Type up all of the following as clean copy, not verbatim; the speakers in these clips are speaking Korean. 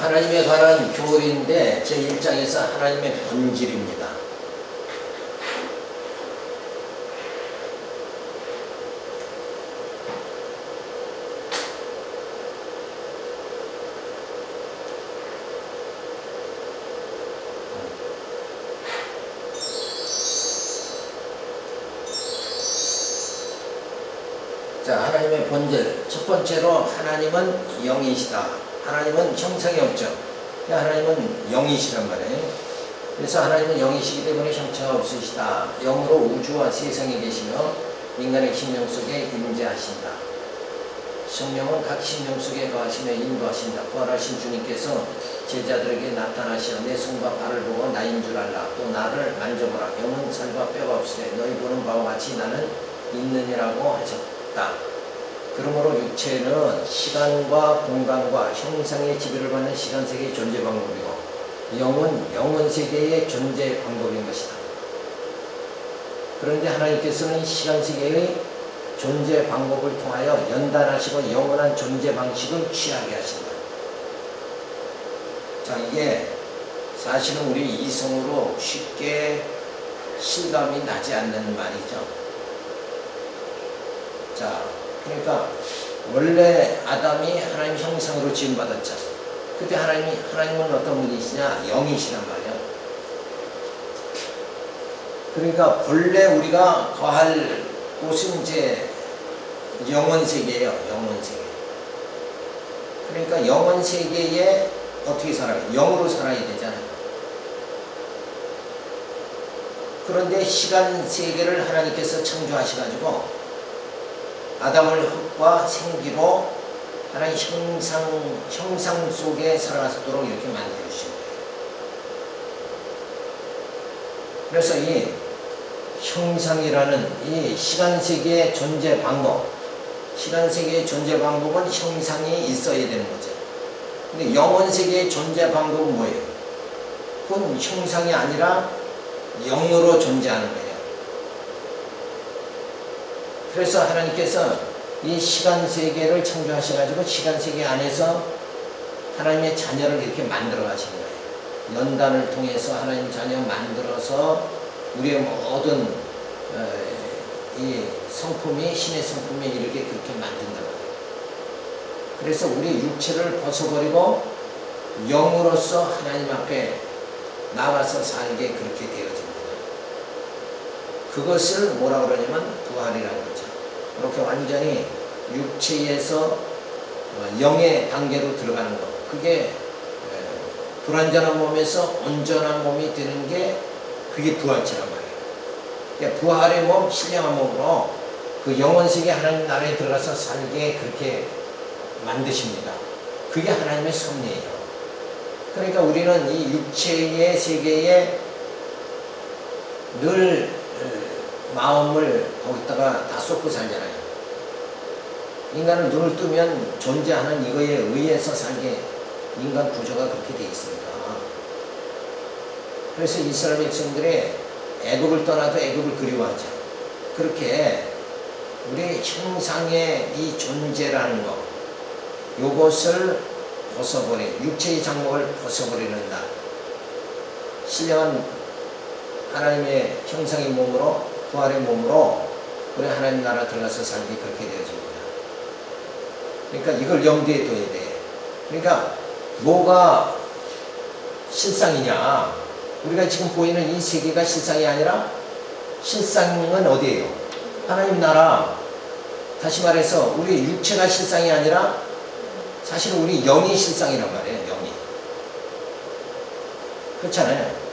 하나님에 관한 교리인데 제1장에서 하나님의 본질입니다. 자, 하나님의 본질. 첫 번째로 하나님은 영이시다. 하나님은 형상이 없죠. 하나님은 영이시란 말이에요. 그래서 하나님은 영이시기 때문에 형체가 없으시다. 영으로 우주와 세상에 계시며 인간의 심령 속에 임재하신다. 성령은 각 심령 속에 거하시며 인도하신다. 부활하신 주님께서 제자들에게 나타나시어 내 손과 발을 보고 나인 줄 알라. 또 나를 만져보라. 영은 살과 뼈가 없으되 너희 보는 바와 같이 나는 있느니라고 하셨다. 그러므로 육체는 시간과 공간과 형상의 지배를 받는 시간세계의 존재 방법이고 영은 영원세계의 존재 방법인 것이다. 그런데 하나님께서는 시간세계의 존재 방법을 통하여 연단하시고 영원한 존재 방식을 취하게 하신다. 자, 이게 사실은 우리 이성으로 쉽게 실감이 나지 않는 말이죠. 자, 그러니까 원래 아담이 하나님 형상으로 지음받았죠. 그때 하나님은 어떤 분이시냐? 영이시란 말이야. 그러니까 본래 우리가 거할 곳은 이제 영원세계예요. 영원세계. 그러니까 영원세계에 어떻게 살아요? 영으로 살아야 되잖아요. 그런데 시간세계를 하나님께서 창조하셔가지고 아담을 흙과 생기로 하나님 형상 속에 살아갈 수 있도록 이렇게 만들어주신 거예요. 그래서 이 형상이라는 이 시간세계의 존재 방법, 시간세계의 존재 방법은 형상이 있어야 되는 거죠. 근데 영원세계의 존재 방법은 뭐예요? 그건 형상이 아니라 영으로 존재하는 거예요. 그래서 하나님께서 이 시간세계를 창조하셔가지고 시간세계 안에서 하나님의 자녀를 이렇게 만들어 가신 거예요. 연단을 통해서 하나님 자녀 만들어서 우리의 모든 이 성품이 신의 성품에 이르게 그렇게 만든단 말이에요. 그래서 우리 육체를 벗어버리고 영으로서 하나님 앞에 나가서 살게 그렇게 되어집니다. 그것을 뭐라 그러냐면 부활이라고 그러죠. 이렇게 완전히 육체에서 영의 단계로 들어가는 것. 그게 불완전한 몸에서 온전한 몸이 되는 게 그게 부활체란 말이에요. 그러니까 부활의 몸, 신령한 몸으로 그 영원세계 하나님 나라에 들어가서 살게 그렇게 만드십니다. 그게 하나님의 섭리예요. 그러니까 우리는 이 육체의 세계에 늘 마음을 거기다가 다 쏟고 살잖아요. 인간은 눈을 뜨면 존재하는 이거에 의해서 살게 인간 구조가 그렇게 돼 있습니다. 그래서 이스라엘 백성들이 애굽을 떠나도 애굽을 그리워하죠. 그렇게 우리 형상의 이 존재라는 것, 요것을 육체의 장목을 벗어버리는 날, 신령한 하나님의 형상의 몸으로, 부활의 몸으로 우리 하나님 나라 들어가서 살기 그렇게 되어집니다. 그러니까 이걸 염두에 둬야 돼. 그러니까 뭐가 실상이냐? 우리가 지금 보이는 이 세계가 실상이 아니라 실상은 어디예요? 하나님 나라. 다시 말해서 우리 육체가 실상이 아니라 사실 우리 영이 실상이란 말이에요. 영이. 그렇잖아요.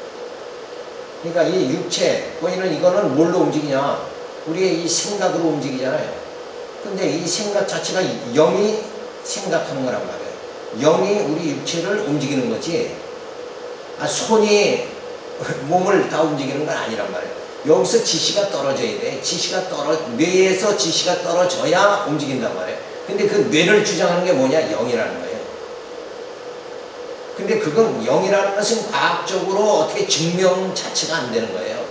그러니까 이 육체 보이는 이거는 뭘로 움직이냐? 우리의 이 생각으로 움직이잖아요. 근데 이 생각 자체가 영이 생각하는 거란 말이에요. 영이 우리 육체를 움직이는 거지. 손이 몸을 다 움직이는 건 아니란 말이에요. 여기서 지시가 떨어져야 돼. 뇌에서 지시가 떨어져야 움직인단 말이에요. 근데 그 뇌를 주장하는 게 뭐냐? 영이라는 거예요. 근데 그건 영이라는 것은 과학적으로 어떻게 증명 자체가 안 되는 거예요.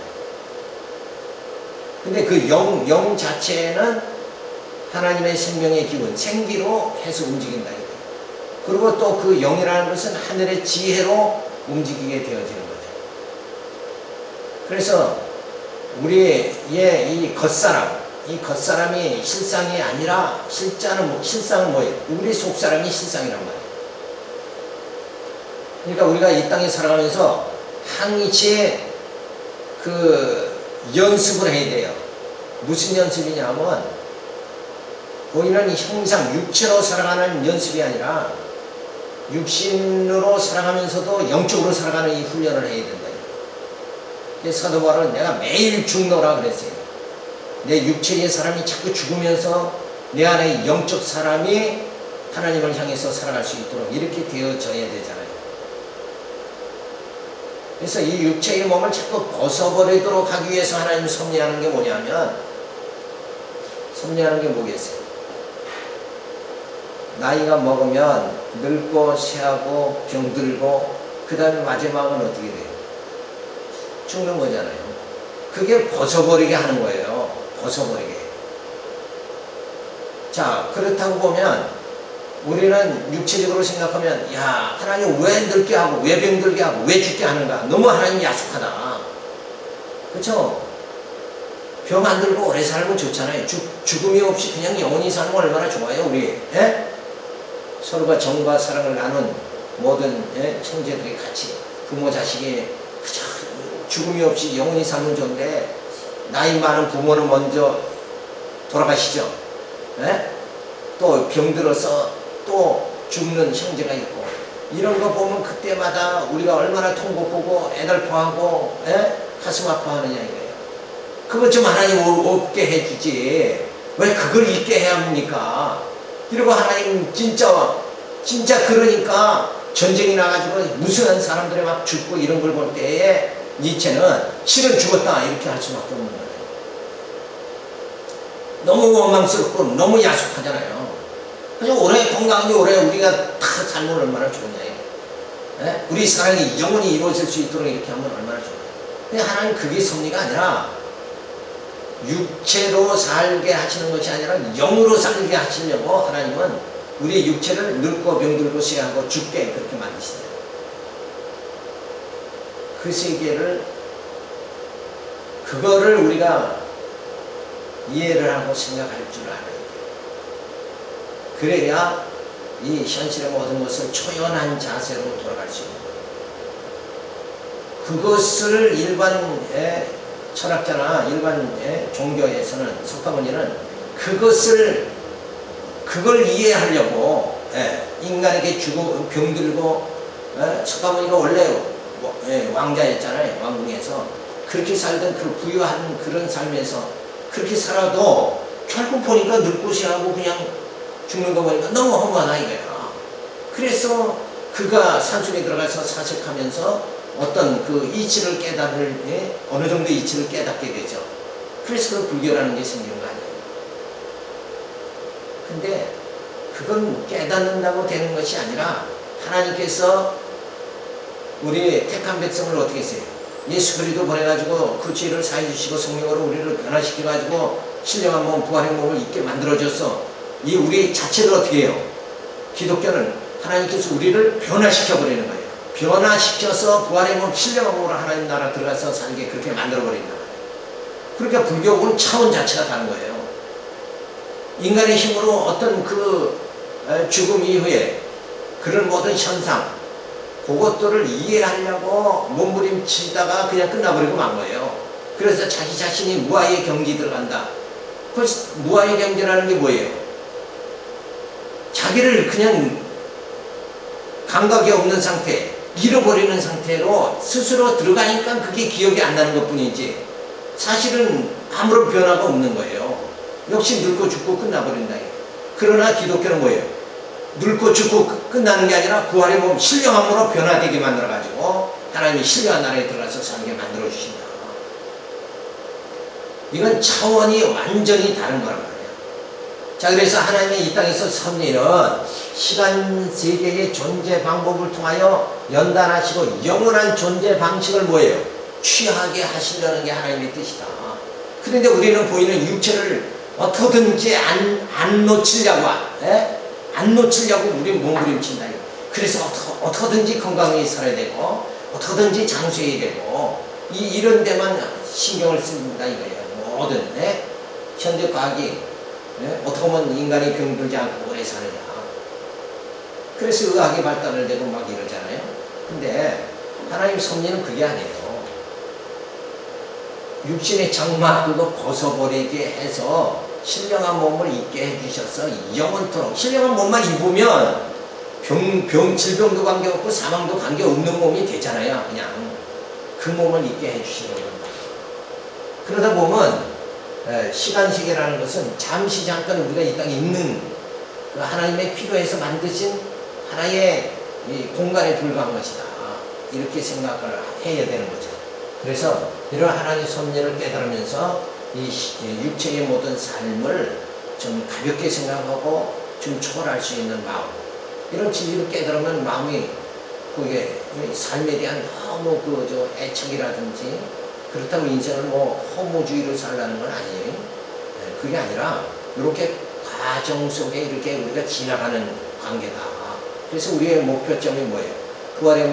근데 그 영 자체는 하나님의 생명의 기운, 생기로 해서 움직인다. 그리고 또 그 영이라는 것은 하늘의 지혜로 움직이게 되어지는 거죠. 그래서 우리의 이 겉사람이 실상이 아니라 실상은 뭐예요? 우리 속사람이 실상이란 말이에요. 그러니까 우리가 이 땅에 살아가면서 항시 그 연습을 해야 돼요. 무슨 연습이냐면 보이는 형상, 육체로 살아가는 연습이 아니라 육신으로 살아가면서도 영적으로 살아가는 이 훈련을 해야 된다. 그래서 사도 바울은 내가 매일 죽노라 그랬어요. 내 육체의 사람이 자꾸 죽으면서 내 안에 영적 사람이 하나님을 향해서 살아갈 수 있도록 이렇게 되어져야 되잖아요. 그래서 이 육체의 몸을 자꾸 벗어버리도록 하기 위해서 하나님 섭리하는 게 뭐냐면, 섭리하는 게 뭐겠어요? 나이가 먹으면 늙고 쇠하고 병들고 그 다음에 마지막은 어떻게 돼요? 죽는 거잖아요. 그게 벗어버리게 하는 거예요. 벗어버리게. 자, 그렇다고 보면 우리는 육체적으로 생각하면 야, 하나님 왜 늙게 하고 왜 병들게 하고 왜 죽게 하는가? 너무 하나님 야속하다. 그렇죠? 병 안 들고 오래 살면 좋잖아요. 죽음이 없이 그냥 영원히 사는 건 얼마나 좋아요, 우리. 예? 서로가 정과 사랑을 나눈 모든 형제들이 같이 부모 자식이 그저 죽음이 없이 영원히 살면 좋은데 나이 많은 부모는 먼저 돌아가시죠. 예? 또 병들어서 또 죽는 형제가 있고 이런 거 보면 그때마다 우리가 얼마나 통곡하고 애달파하고 가슴 아파하느냐 이거예요. 그것 좀 하나님 없게 해주지 왜 그걸 잊게 해야 합니까? 이러고 하나님 진짜 그러니까 전쟁이 나가지고 무수한 사람들이 막 죽고 이런 걸 볼 때에 니체는 실은 죽었다 이렇게 할 수밖에 없는 거예요. 너무 원망스럽고 너무 야속하잖아요. 그냥 오래 건강하게 오래 우리가 다 살면 얼마나 좋으냐. 우리 사랑이 영원히 이루어질 수 있도록 이렇게 하면 얼마나 좋아요. 근데 하나님 그게 섭리가 아니라 육체로 살게 하시는 것이 아니라 영으로 살게 하시려고 하나님은 우리의 육체를 늙고 병들고 쇠하고 죽게 그렇게 만드신다. 그 세계를 그거를 우리가 이해를 하고 생각할 줄 알아야 돼요. 그래야 이 현실의 모든 것을 초연한 자세로 돌아갈 수 있는 거예요. 그것을 일반 철학자나 일반 종교에서는 석가모니는 그걸 이해하려고 인간에게 죽고 병들고 석가모니가 원래 왕자였잖아요. 왕궁에서 그렇게 살던 그 부유한 그런 삶에서 그렇게 살아도 결국 보니까 늙고 쇠하고 그냥 죽는 거 보니까 너무 허무하다 이거야. 그래서 그가 산속에 들어가서 사색하면서 어떤 그 이치를 어느 정도 이치를 깨닫게 되죠. 그래서 그 불교라는 게 생기는 거 아니에요. 근데 그건 깨닫는다고 되는 것이 아니라 하나님께서 우리 택한 백성을 어떻게 했어요? 예수 그리스도 보내가지고 그 죄를 사해 주시고 성령으로 우리를 변화시켜가지고 신령한 몸, 부활의 몸을 있게 만들어줘서 이 우리 자체를 어떻게 해요? 기독교는 하나님께서 우리를 변화시켜버리는 거예요. 변화시켜서 부활의 몸, 신령한 몸으로 하나님 나라 들어가서 살게 그렇게 만들어버린다. 그러니까 불교는 차원 자체가 다른 거예요. 인간의 힘으로 어떤 그 죽음 이후에 그런 모든 현상 그것들을 이해하려고 몸부림치다가 그냥 끝나버리고 만 거예요. 그래서 자기 자신이 무아의 경지에 들어간다. 그 무아의 경지라는 게 뭐예요? 자기를 그냥 감각이 없는 상태, 잃어버리는 상태로 스스로 들어가니까 그게 기억이 안 나는 것 뿐이지 사실은 아무런 변화가 없는 거예요. 역시 늙고 죽고 끝나버린다. 그러나 기독교는 뭐예요? 늙고 죽고 끝나는 게 아니라 부활의 몸 신령함으로 변화되게 만들어가지고 하나님이 신령한 나라에 들어가서 사는 게 만들어주신다. 이건 차원이 완전히 다른 거란 말이에요. 자, 그래서 하나님이 이 땅에서 섭리는 시간 세계의 존재 방법을 통하여 연단하시고 영원한 존재 방식을 뭐예요? 취하게 하시려는 게 하나님의 뜻이다. 그런데 우리는 보이는 육체를 어떻게든지 안 놓치려고 우리 몸부림친다. 그래서 어떻게든지 건강히 살아야 되고 어떻게든지 장수해야 되고 이런 데만 신경을 쓴다 이거예요. 모든 현대 과학이 어떻게 하면 인간이 병들지 않고 오래 사느냐. 그래서 의학이 발달을 되고 막 이러잖아요. 근데 하나님 섭리는 그게 아니에요. 육신의 장막 그거 벗어버리게 해서 신령한 몸을 입게 해주셔서 영원토록 신령한 몸만 입으면 질병도 관계없고 사망도 관계없는 몸이 되잖아요. 그냥 그 몸을 입게 해주시는 겁니다. 그러다 보면 시간시계라는 것은 잠시 잠깐 우리가 이 땅에 있는 그 하나님의 필요해서 만드신 하나의 이 공간에 불과한 것이다. 이렇게 생각을 해야 되는 거죠. 그래서 이런 하나님의 섭리를 깨달으면서 이 육체의 모든 삶을 좀 가볍게 생각하고 좀 초월할 수 있는 마음, 이런 진리를 깨달으면 마음이 그게 삶에 대한 너무 애착이라든지 그렇다고 인생을 허무주의로 살라는 건 아니에요. 그게 아니라 이렇게 과정 속에 이렇게 우리가 지나가는 관계다. 그래서 우리의 목표점이 뭐예요? 부활의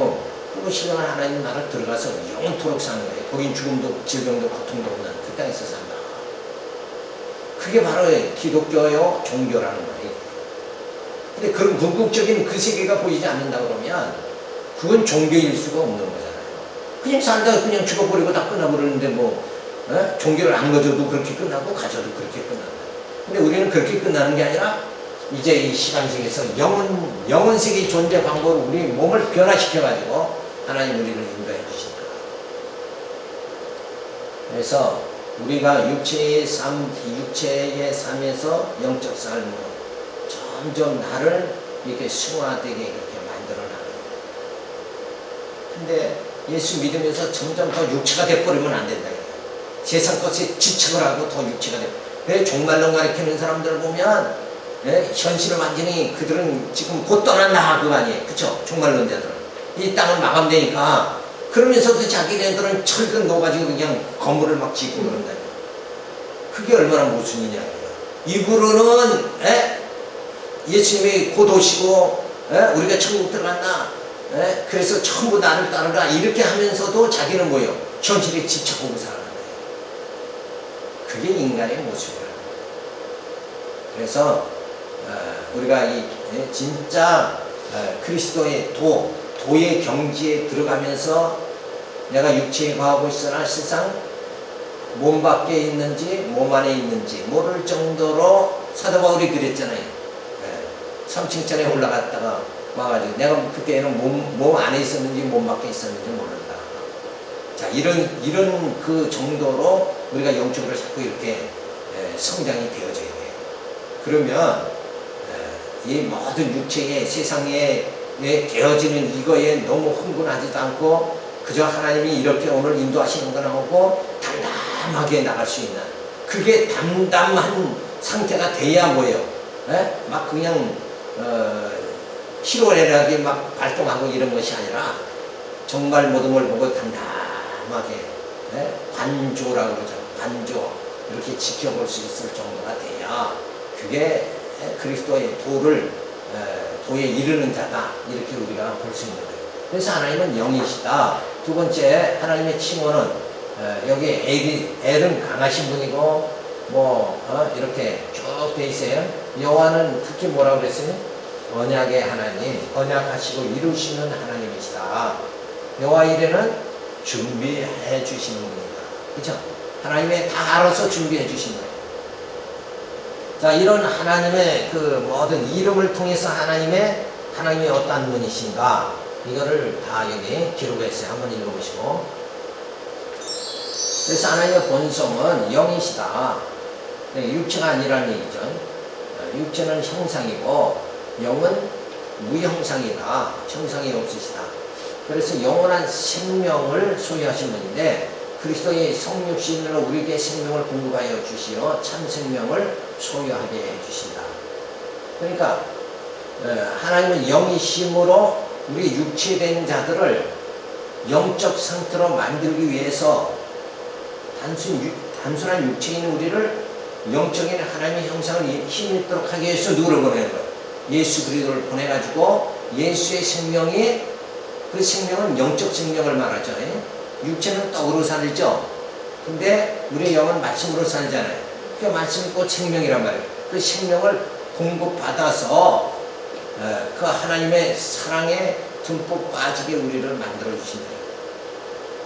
신령한 하나님 나라 들어가서 영원토록 사는 거예요. 거긴 죽음도 질병도 고통도 없는 그 땅에서 산다. 그게 바로 기독교의 종교라는 거예요. 근데 그런 궁극적인 그 세계가 보이지 않는다 그러면 그건 종교일 수가 없는 거잖아요. 그냥 살다가 그냥 죽어버리고 다 끝나버리는데 종교를 안 가져도 그렇게 끝나고 가져도 그렇게 끝난다. 근데 우리는 그렇게 끝나는 게 아니라 이제 이 시간 속에서 영원 세계의 존재 방법으로 우리 몸을 변화시켜가지고 하나님 우리를 인도해 주신다. 그래서 우리가 육체의 삶에서 영적 삶으로 점점 나를 이렇게 승화되게 이렇게 만들어 나가요. 근데 예수 믿으면서 점점 더 육체가 돼버리면 안 된다. 세상 것에 집착을 하고 더 육체가 돼. 왜 종말론 가르치는 사람들 보면 현실을 완전히 그들은 지금 곧 떠난다 그거 아니에요. 그쵸? 종말론자들은 이 땅은 마감되니까 그러면서도 자기네들은 철근 놓아가지고 그냥 건물을 막 짓고 그런다. 그게 얼마나 모순이냐. 입으로는 예수님이 곧 오시고 우리가 천국 들어간다. 그래서 전부 나를 따르라 이렇게 하면서도 자기는 뭐예요? 현실에 집착하고 살아간다. 그게 인간의 모습이라는 거예요. 그래서 우리가 진짜 그리스도의 도의 경지에 들어가면서 내가 육체에 거하고 있으나 세상 몸 밖에 있는지 몸 안에 있는지 모를 정도로 사도 바울이 그랬잖아요. 3층짜리에 올라갔다가 와가지고 내가 그때는 몸 안에 있었는지 몸 밖에 있었는지 모른다. 자, 이런 그 정도로 우리가 영적으로 자꾸 이렇게 성장이 되어져야 돼요. 그러면 이 모든 육체의 세상에 되어지는 이거에 너무 흥분하지도 않고 그저 하나님이 이렇게 오늘 인도하시는 거나 하고 담담하게 나갈 수 있는 그게 담담한 상태가 돼야 뭐예요? 막 그냥 희로애락이 막 발동하고 이런 것이 아니라 정말 모든 걸 보고 담담하게 관조라고 그러죠. 관조 이렇게 지켜볼 수 있을 정도가 돼야 그게 그리스도의 도에 이르는 자다 이렇게 우리가 볼 수 있는 거예요. 그래서 하나님은 영이시다. 두 번째 하나님의 칭호는 여기 엘은 강하신 분이고 이렇게 쭉 돼 있어요. 여호와는 특히 뭐라고 그랬어요? 언약의 하나님, 언약하시고 이루시는 하나님이시다. 여호와 이레는 준비해 주시는 분이다. 그렇죠? 하나님의 다 알아서 준비해 주신 거예요. 자, 이런 하나님의 그 모든 이름을 통해서 하나님이 어떠한 분이신가 이거를 다 여기 기록했어요. 한번 읽어보시고. 그래서 하나님의 본성은 영이시다. 육체가 아니라는 얘기죠. 육체는 형상이고 영은 무형상이다. 형상이 없으시다. 그래서 영원한 생명을 소유하신 분인데 그리스도의 성육신으로 우리에게 생명을 공급하여 주시어 참 생명을 소유하게 해주신다. 그러니까 하나님은 영이심으로 우리 육체된 자들을 영적 상태로 만들기 위해서 단순한 육체인 우리를 영적인 하나님의 형상을 힘있도록 하기 위해서 누구를 보내는 거예요? 예수 그리스도를 보내가지고 예수의 생명이 그 생명은 영적 생명을 말하죠. 육체는 떡으로 살죠. 근데 우리의 영은 말씀으로 살잖아요. 그 말씀이 곧 생명이란 말이에요. 그 생명을 공급받아서 그 하나님의 사랑에 듬뿍 빠지게 우리를 만들어 주신다.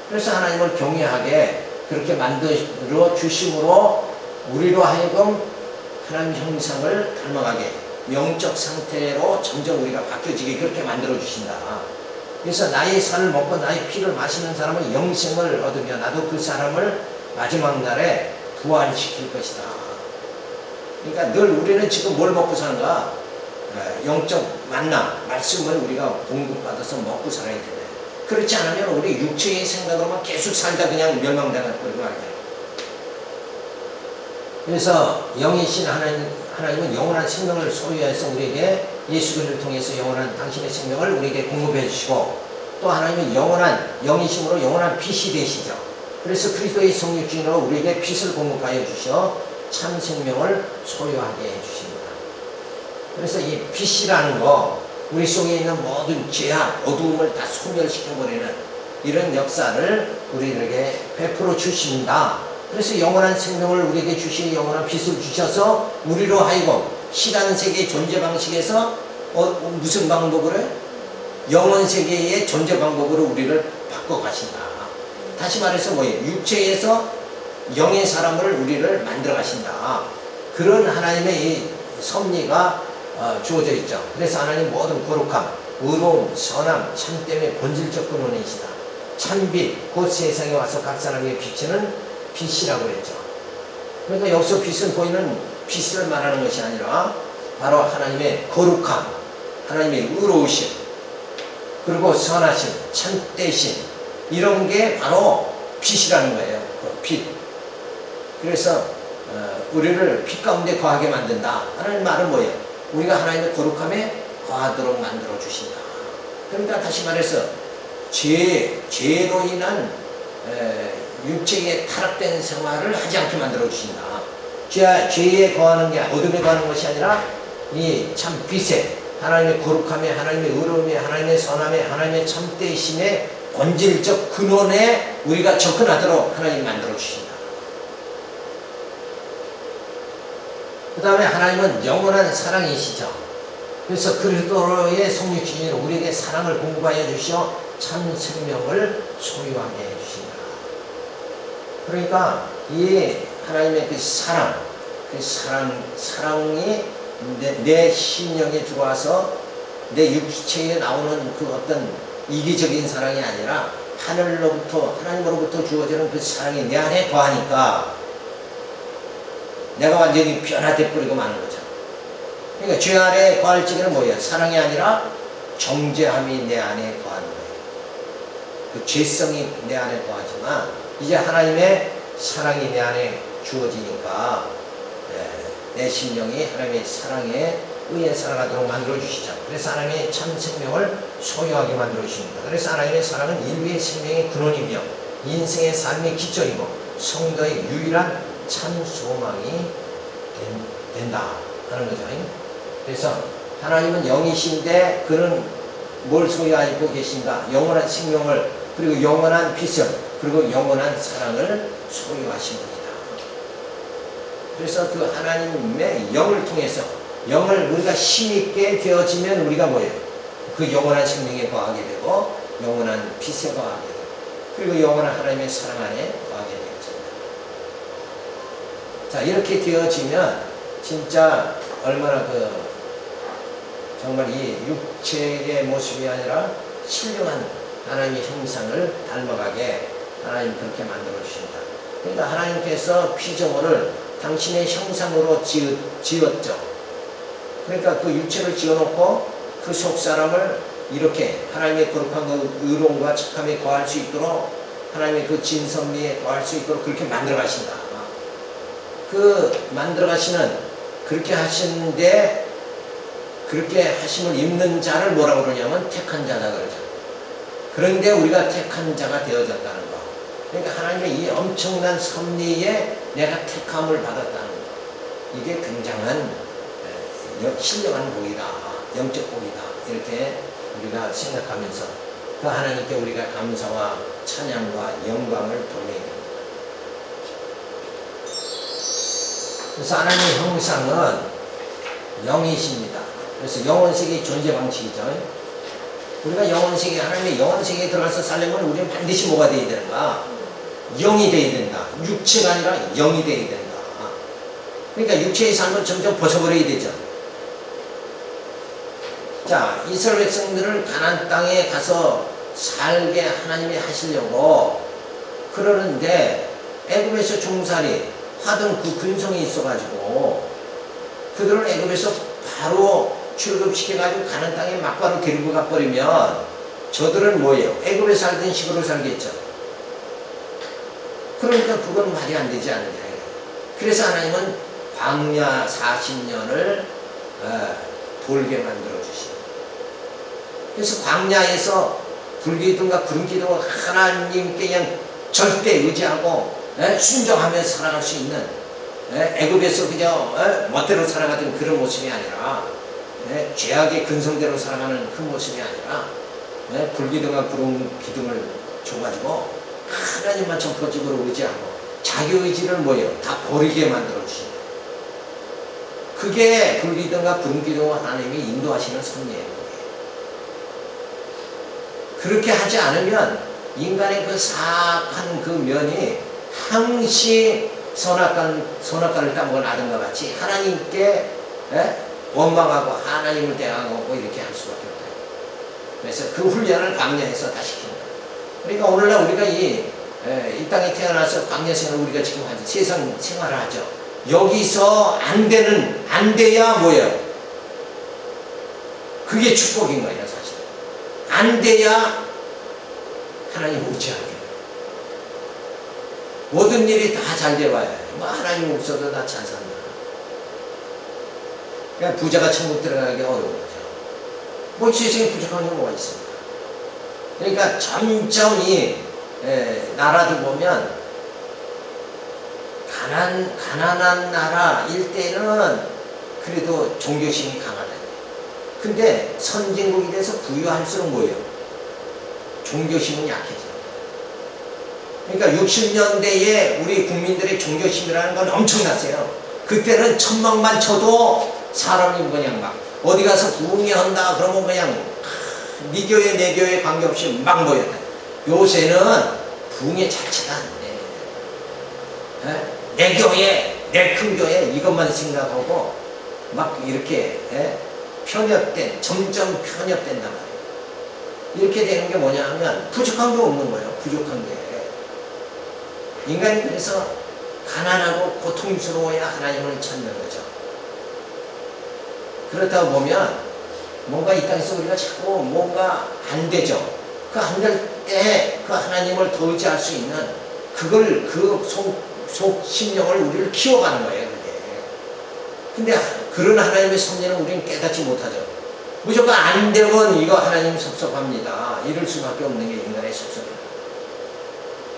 그래서 하나님을 경외하게 그렇게 만들어 주심으로 우리로 하여금 하나님 형상을 닮아가게 영적 상태로 점점 우리가 바뀌어지게 그렇게 만들어 주신다. 그래서 나의 살을 먹고 나의 피를 마시는 사람은 영생을 얻으며 나도 그 사람을 마지막 날에 부활시킬 것이다. 그러니까 늘 우리는 지금 뭘 먹고 사는가? 영적 만나, 말씀을 우리가 공급받아서 먹고 살아야 된다. 그렇지 않으면 우리 육체의 생각으로만 계속 살다 그냥 멸망당할 거라고 알잖아요. 그래서 영이신 하나님은 영원한 생명을 소유해서 우리에게 예수 그리스도를 통해서 영원한 당신의 생명을 우리에게 공급해 주시고 또 하나님은 영원한 영이심으로 영원한 빛이 되시죠. 그래서 그리스도의 성육신으로 우리에게 빛을 공급하여 주셔 참 생명을 소유하게 해 주십니다. 그래서 이 빛이라는 거 우리 속에 있는 모든 죄악, 어두움을 다 소멸시켜버리는 이런 역사를 우리들에게 베풀어 주신다. 그래서 영원한 생명을 우리에게 주신 영원한 빛을 주셔서 우리로 하여금 시간 세계의 존재 방식에서 무슨 방법으로 해? 영원 세계의 존재 방법으로 우리를 바꿔 가신다. 다시 말해서 뭐예요? 육체에서 영의 사람을 우리를 만들어 가신다. 그런 하나님의 이 섭리가 주어져 있죠. 그래서 하나님 모든 거룩함, 의로움, 선함, 참됨의 본질적 근원이시다. 참빛, 곧 세상에 와서 각 사람에게 비치는 빛이라고 그랬죠. 그러니까 여기서 빛은 보이는 빛을 말하는 것이 아니라 바로 하나님의 거룩함, 하나님의 의로우심, 그리고 선하심, 참되심 이런 게 바로 빛이라는 거예요. 그 빛. 그래서 우리를 빛 가운데 거하게 만든다. 하나님 말은 뭐예요? 우리가 하나님의 거룩함에 거하도록 만들어 주신다. 그러니까 다시 말해서 죄로 인한 육체의 타락된 생활을 하지 않게 만들어 주신다. 죄에 거하는 게 어둠에 거하는 것이 아니라 이 참 빛에 하나님의 거룩함에 하나님의 의로움에 하나님의 선함에 하나님의 참되심에 본질적 근원에 우리가 접근하도록 하나님 만들어 주신다. 그 다음에 하나님은 영원한 사랑이시죠. 그래서 그리스도의 성육신으로 우리에게 사랑을 공급하여 주시어 참 생명을 소유하게 해주신다. 그러니까 이 하나님의 그 사랑이 내 심령에 들어와서 내 육체에 나오는 그 어떤 이기적인 사랑이 아니라 하나님으로부터 주어지는 그 사랑이 내 안에 거하니까 내가 완전히 변화돼 버리고 마는 거죠. 그러니까 죄 안에 거할 적에는 뭐예요? 사랑이 아니라 정죄함이 내 안에 거하는 거예요. 그 죄성이 내 안에 거하지만 이제 하나님의 사랑이 내 안에 주어지니까 내 심령이 하나님의 사랑에 의해 살아가도록 만들어 주시죠. 그래서 하나님의 참 생명을 소유하게 만들어 주십니다. 그래서 하나님의 사랑은 인류의 생명의 근원이며 인생의 삶의 기초이고 성도의 유일한 참 소망이 된다 하는 거죠. 그래서 하나님은 영이신데 그는 뭘 소유하고 계신가? 영원한 생명을 그리고 영원한 빛을 그리고 영원한 사랑을 소유하신 분이다. 그래서 그 하나님의 영을 통해서 영을 우리가 힘있게 되어지면 우리가 뭐예요? 그 영원한 생명에 거하게 되고 영원한 빛에 거하게 되고 그리고 영원한 하나님의 사랑 안에 거하게 되어집니다. 자, 이렇게 되어지면 진짜 얼마나 정말 이 육체의 모습이 아니라 신령한 하나님의 형상을 닮아가게 하나님 그렇게 만들어 주신다. 그러니까 하나님께서 피조물을 당신의 형상으로 지었죠. 그러니까 그 육체를 지어놓고 그 속사람을 이렇게 하나님의 거룩한 그 의로움과 착함에 거할 수 있도록 하나님의 그 진선미에 거할 수 있도록 그렇게 만들어 가신다. 그 만들어 가시는 그렇게 하시는데 그렇게 하심을 입는 자를 뭐라고 그러냐면 택한 자다 그러죠. 그런데 우리가 택한 자가 되어졌다는 거. 그러니까 하나님의 이 엄청난 섭리에 내가 택함을 받았다는 거. 이게 굉장한 신령한 복이다. 영적 복이다. 이렇게 우리가 생각하면서 그 하나님께 우리가 감사와 찬양과 영광을 돌려야 됩니다. 그래서 하나님의 형상은 영이십니다. 그래서 영원세계의 존재 방식이죠. 우리가 영원세계, 하나님의 영원세계에 들어가서 살려면 우리는 반드시 뭐가 되어야 되는가? 영이 되어야 된다. 육체가 아니라 영이 되어야 된다. 그러니까 육체의 삶을 점점 벗어버려야 되죠. 자, 이스라엘 백성들을 가나안 땅에 가서 살게 하나님이 하시려고 그러는데 애굽에서 종살이 하던 그 근성이 있어가지고 그들을 애굽에서 바로 출급시켜가지고 가나안 땅에 막바로 데리고 가버리면 저들은 뭐예요? 애굽에 살던 식으로 살겠죠. 그러니까 그건 말이 안 되지 않느냐. 그래서 하나님은 광야 40년을 돌게 만들어 주시고, 그래서 광야에서 불기둥과 구름기둥을 하나님께 그냥 절대 의지하고 순종하면서 살아갈 수 있는, 애굽에서 그저 멋대로 살아가던 그런 모습이 아니라 죄악의 근성대로 살아가는 그 모습이 아니라 불기둥과 구름기둥을 줘가지고 하나님만 전폭적으로 의지하고 자기 의지를 뭐예요? 다 버리게 만들어 주시는, 그게 불기둥과 구름기둥을 하나님이 인도하시는 섭리예요. 그렇게 하지 않으면 인간의 그 사악한 그 면이 항시 선악과를 따먹은 아담과 같이 하나님께 원망하고 하나님을 대항하고 이렇게 할 수밖에 없다. 그래서 그 훈련을 광야에서 다 시킨다. 그러니까 오늘날 우리가 이 땅에 태어나서 광야 생활을 우리가 지금 하죠. 세상 생활을 하죠. 여기서 안 돼야 뭐예요? 그게 축복인 거예요, 사실. 안 돼야 하나님 의지하게. 모든 일이 다 잘 돼봐야 해. 뭐 하나님 없어도 다 잘 산다. 그러니까 부자가 천국 들어가기 어려운 거죠. 뭐 세상에 부족한 게 뭐가 있습니까? 그러니까 점점 이 나라들 보면 가난한 나라 일대는 그래도 종교심이 강하다. 근데 선진국이 돼서 부유할수록 뭐예요? 종교심은 약해져요. 그러니까 60년대에 우리 국민들의 종교심이라는 건 엄청났어요. 그때는 천막만 쳐도 사람이 그냥 막 어디 가서 부흥회한다 그러면 그냥 네 교회 내 교회 관계없이 막 모였다. 요새는 부흥회 자체가 안 돼. 내 교회 내 큰 교회 이것만 생각하고 막 이렇게 점점 편협된단 말이에요. 이렇게 되는 게 뭐냐 하면 부족한 게 없는 거예요. 부족한 게. 인간이 그래서 가난하고 고통스러워야 하나님을 찾는 거죠. 그렇다고 보면 뭔가 이 땅에서 우리가 자꾸 뭔가 안 되죠. 그 안 될 때 그 하나님을 더 의지할 수 있는 그걸 속 심령을 우리를 키워가는 거예요. 그게. 근데 그런 하나님의 섭리는 우리는 깨닫지 못하죠. 무조건 안 되면 이거 하나님 섭섭합니다. 이럴 수밖에 없는 게 인간의 섭섭이에요.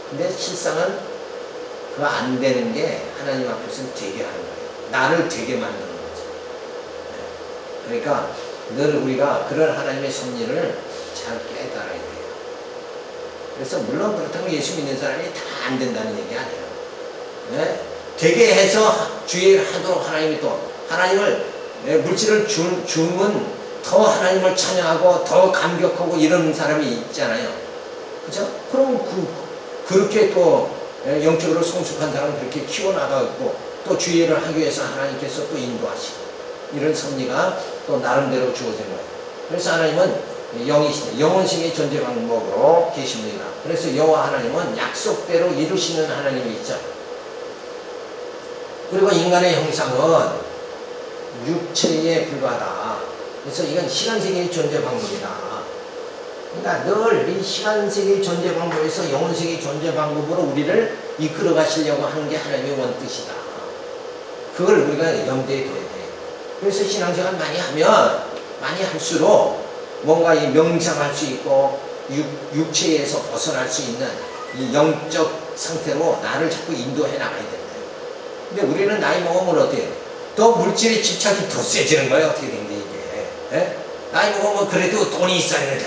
근데 실상은 그 안 되는 게 하나님 앞에서는 되게 하는 거예요. 나를 되게 만드는 거죠. 그러니까 늘 우리가 그런 하나님의 섭리를 잘 깨달아야 돼요. 그래서 물론 그렇다고 예수 믿는 사람이 다 안 된다는 얘기 아니에요. 되게 해서 주의를 하도록 하나님이 또 하나님을 물질을 주면 더 하나님을 찬양하고 더 감격하고 이런 사람이 있잖아요. 그죠? 그럼 그렇게 또 영적으로 성숙한 사람을 그렇게 키워나가고 또 주의를 하기 위해서 하나님께서 또 인도하시고 이런 섭리가 또 나름대로 주어진 거예요. 그래서 하나님은 영이시다. 영원성의 존재 방법으로 계십니다. 그래서 여호와 하나님은 약속대로 이루시는 하나님이 있죠. 그리고 인간의 형상은 육체에 불과하다. 그래서 이건 시간세계의 존재 방법이다. 그러니까 늘 이 시간세계의 존재 방법에서 영혼세계의 존재 방법으로 우리를 이끌어 가시려고 하는 게 하나님의 원뜻이다. 그걸 우리가 염두에 둬야 돼. 그래서 신앙생활 많이 하면 많이 할수록 뭔가 이 명상할 수 있고 육체에서 벗어날 수 있는 이 영적 상태로 나를 자꾸 인도해 나가야 된다. 근데 우리는 나이 먹으면 어때요? 더 물질의 집착이 더 세지는 거예요. 어떻게 된 게 이게. 나이 먹으면 그래도 돈이 있어야 된다.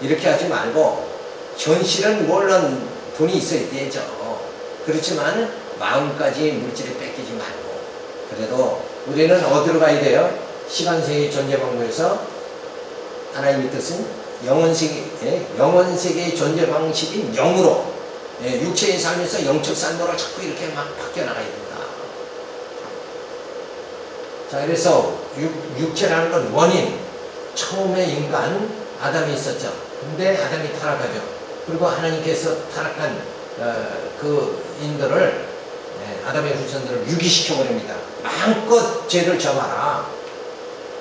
이렇게 하지 말고 현실은 물론 돈이 있어야 되죠. 그렇지만 마음까지 물질에 뺏기지 말고 그래도 우리는 어디로 가야 돼요? 시간세계 존재방법에서 하나님의 뜻은 영원세계의 존재 방식인 영으로 육체의 삶에서 영적 삶으로 자꾸 이렇게 막 바뀌어나가야 된다. 자, 그래서 육체라는 건 원인. 처음에 인간 아담이 있었죠. 근데 아담이 타락하죠. 그리고 하나님께서 타락한 그 인들을 아담의 후손들을 유기시켜 버립니다. 마음껏 죄를 져봐라.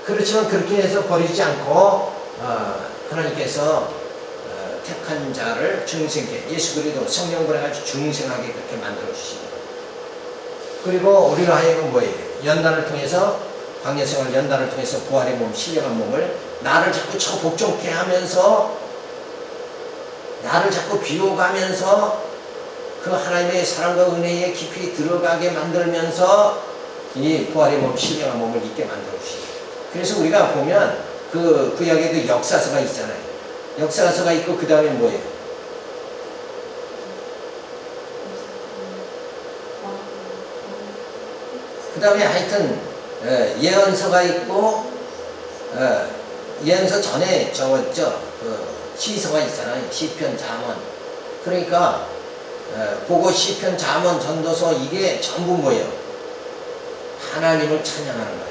그렇지만 그렇게 해서 버리지 않고 하나님께서 택한 자를 중생케 예수 그리스도 성령 보내가지고 중생하게 그렇게 만들어 주십니다. 그리고 우리로 하여금 뭐예요? 연단을 통해서 광야생활 연단을 통해서 부활의 몸, 신령한 몸을 나를 자꾸 복종케 하면서 나를 자꾸 비워가면서 그 하나님의 사랑과 은혜에 깊이 들어가게 만들면서 이 부활의 몸, 신령한 몸을 있게 만들어 주십니다. 그래서 우리가 보면 그 구약에도 역사서가 있잖아요. 역사서가 있고 그 다음에 뭐예요? 그 다음에 하여튼 예언서가 있고 예언서 전에 적었죠. 그 시서가 있잖아요. 시편, 잠언. 그러니까 보고 시편, 잠언, 전도서 이게 전부 뭐예요? 하나님을 찬양하는 거예요.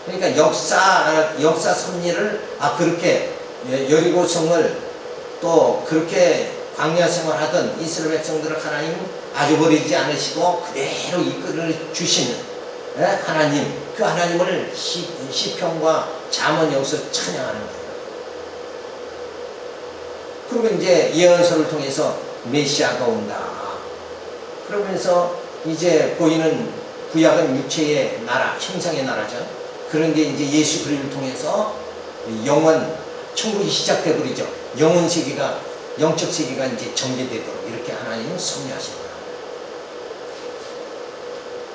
그러니까 역사 섭리를 그렇게 여리고성을 또 그렇게 광야 생활하던 이스라엘 백성들을 하나님 아주 버리지 않으시고 그대로 이끌어 주시는 하나님, 그 하나님을 시편과 잠언 여기서 찬양하는 거예요. 그리고 이제 예언서를 통해서 메시아가 온다. 그러면서 이제 보이는 구약은 육체의 나라, 형상의 나라죠. 그런 게 이제 예수 그리스도를 통해서 영원 천국이 시작돼 버리죠. 영원 세계가 영적 세계가 이제 전개되도록 이렇게 하나님은 섭리하신 거예요.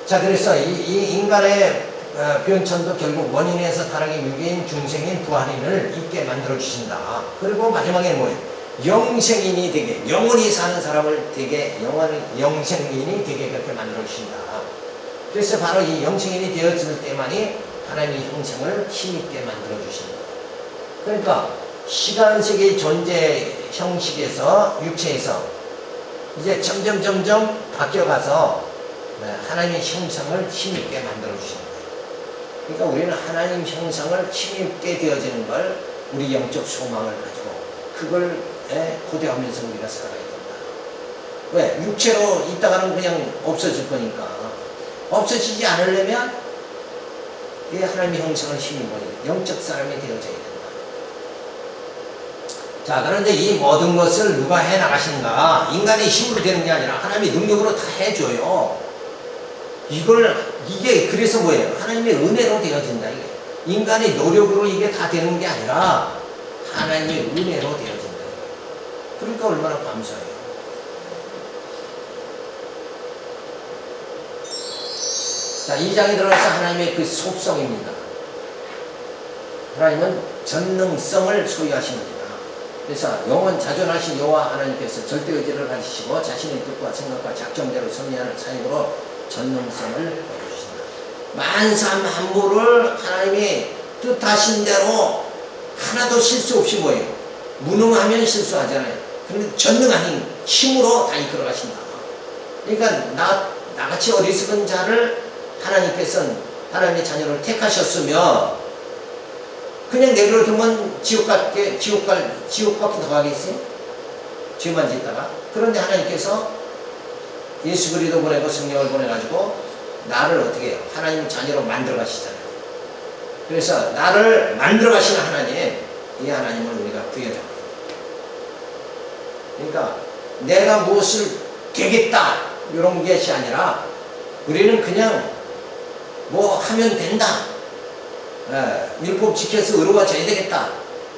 자, 그래서 이 인간의 변천도 결국 원인에서 타락의 유기인, 중생인, 부활인을 있게 만들어 주신다. 그리고 마지막에 뭐예요? 영생인이 되게, 영원히 사는 사람을 되게, 영생인이 되게 그렇게 만들어 주신다. 그래서 바로 이 영생인이 되었을 때만이 하나님의 형상을 힘있게 만들어 주신다. 그러니까 시간세계의 존재 형식에서 육체에서 이제 점점 바뀌어가서 하나님의 형상을 힘있게 만들어 주시는 거예요. 그러니까 우리는 하나님 형상을 힘있게 되어지는 걸 우리 영적 소망을 가지고 그걸 고대하면서 우리가 살아야 된다. 왜? 육체로 있다가는 그냥 없어질 거니까. 없어지지 않으려면 이 하나님의 형상을 힘입어야 돼. 영적 사람이 되어져야 된다. 자, 그런데 이 모든 것을 누가 해 나가신가? 인간의 힘으로 되는 게 아니라 하나님의 능력으로 다 해줘요. 이게 그래서 뭐예요? 하나님의 은혜로 되어진다. 이게 인간의 노력으로 이게 다 되는 게 아니라 하나님의 은혜로 되어진다. 그러니까 얼마나 감사해요. 자, 2장에 들어가서 하나님의 그 속성입니다. 하나님은 전능성을 소유하십니다. 그래서 영원 자존하신 여호와 하나님께서 절대 의지를 가지시고 자신의 뜻과 생각과 작정대로 섭리하는 사역으로 전능성을 보여주신다. 만사 만물을 하나님이 뜻하신 대로 하나도 실수 없이 뭐예요? 무능하면 실수하잖아요. 그런데 전능한 힘으로 다 이끌어 가신다. 그러니까 나같이 어리석은 자를 하나님께서는 하나님의 자녀를 택하셨으며 그냥 내버려 두면 지옥밖에 더 가겠어요? 죄만 짓다가. 그런데 하나님께서 예수 그리스도 보내고 성령을 보내가지고 나를 어떻게 해요? 하나님 자녀로 만들어 가시잖아요. 그래서 나를 만들어 가시는 하나님, 이 하나님을 우리가 부여잡아야 돼요. 그러니까 내가 무엇을 되겠다 이런 것이 아니라 우리는 그냥 뭐 하면 된다. 율법 지켜서 의로워져야 되겠다.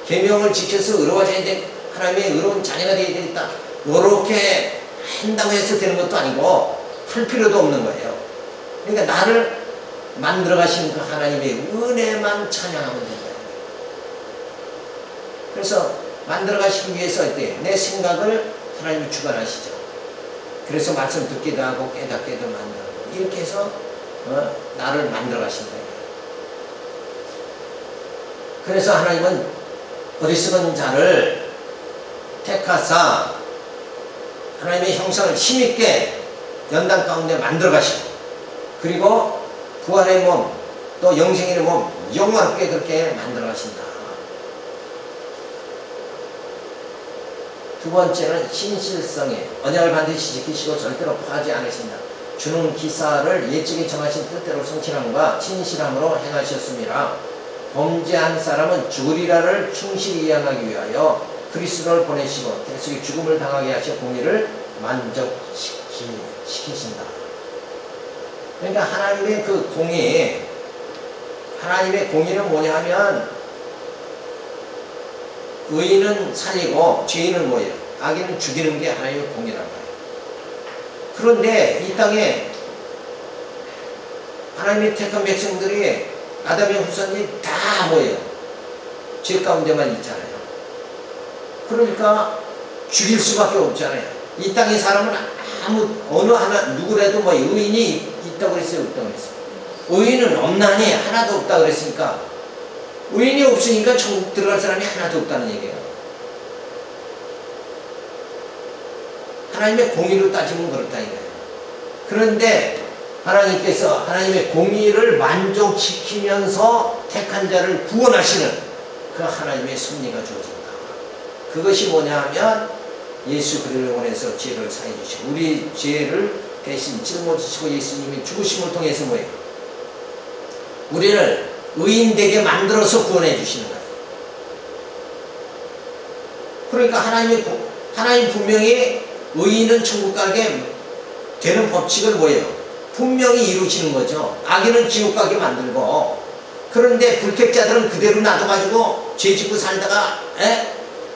계명을 지켜서 의로워져야 돼. 하나님의 의로운 자녀가 되어야 되겠다. 이렇게 한다고 해서 되는 것도 아니고 할 필요도 없는 거예요. 그러니까 나를 만들어 가신 그 하나님의 은혜만 찬양하면 된다. 그래서 만들어 가시기 위해서 어때? 내 생각을 하나님이 주관하시죠. 그래서 말씀 듣기도 하고 깨닫게도 만들고 이렇게 해서 나를 만들어 가신다. 그래서 하나님은 어리석은 자를 택하사 하나님의 형상을 힘있게 연단 가운데 만들어 가시고, 그리고 부활의 몸 또 영생의 몸 영원하게 그렇게 만들어 가신다. 두 번째는 신실성에 언약을 반드시 지키시고 절대로 파하지 않으신다. 주는 기사를 예측에 정하신 뜻대로 성실함과 신실함으로 행하셨습니다. 범죄한 사람은 죽으리라를 충실히 이행하기 위하여 그리스도를 보내시고 대속의 죽음을 당하게 하셔 공의를 만족시키신다. 그러니까 하나님의 그 공의, 하나님의 공의는 뭐냐 하면 의인은 살리고 죄인은 뭐예요? 악인은 죽이는 게 하나님의 공의란 말이에요. 그런데 이 땅에 하나님의 택한 백성들이 아담의 후손이 다 뭐예요? 죄 가운데만 있잖아요. 그러니까 죽일 수밖에 없잖아요. 이 땅의 사람은 어느 하나 누구라도 뭐 의인이 있다고 그랬어요, 없다고 그랬어요? 의인은 없나니 하나도 없다고 그랬으니까 의인이 없으니까 천국 들어갈 사람이 하나도 없다는 얘기예요. 하나님의 공의로 따지면 그렇다 이거예요. 그런데 하나님께서 하나님의 공의를 만족시키면서 택한 자를 구원하시는 그 하나님의 섭리가 주어진다. 그것이 뭐냐 하면 예수 그리스도를 원해서 죄를 사해 주시고 우리 죄를 대신 짊어지시고 예수님이 죽으심을 통해서 뭐예요? 우리를 의인되게 만들어서 구원해 주시는 거예요. 그러니까 하나님 분명히 의인은 천국 가게 되는 법칙을 뭐예요? 분명히 이루시는 거죠. 악인은 지옥 가게 만들고, 그런데 불택자들은 그대로 놔둬가지고 죄 짓고 살다가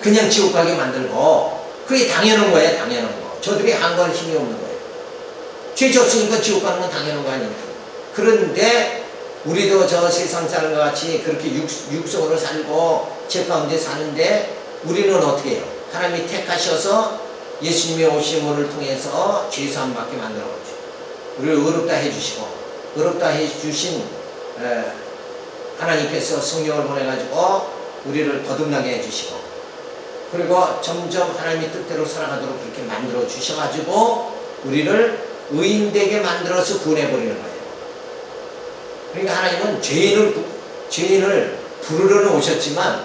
그냥 지옥 가게 만들고, 그게 당연한 거예요. 당연한 거. 저들이 항거할 힘이 없는 거예요. 죄 졌으니까 지옥 가는 건 당연한 거 아닙니까? 그런데 우리도 저 세상 사람과 같이 그렇게 육성으로 살고 죄 가운데 사는데 우리는 어떻게 해요? 하나님이 택하셔서 예수님의 오심을 통해서 죄사함 받게 만들어보죠. 우리를 의롭다 해주시고, 의롭다 해주신 하나님께서 성령을 보내가지고 우리를 거듭나게 해주시고, 그리고 점점 하나님의 뜻대로 살아가도록 그렇게 만들어 주셔가지고 우리를 의인되게 만들어서 구원해버리는 거예요. 그러니까 하나님은 죄인을 부르러는 오셨지만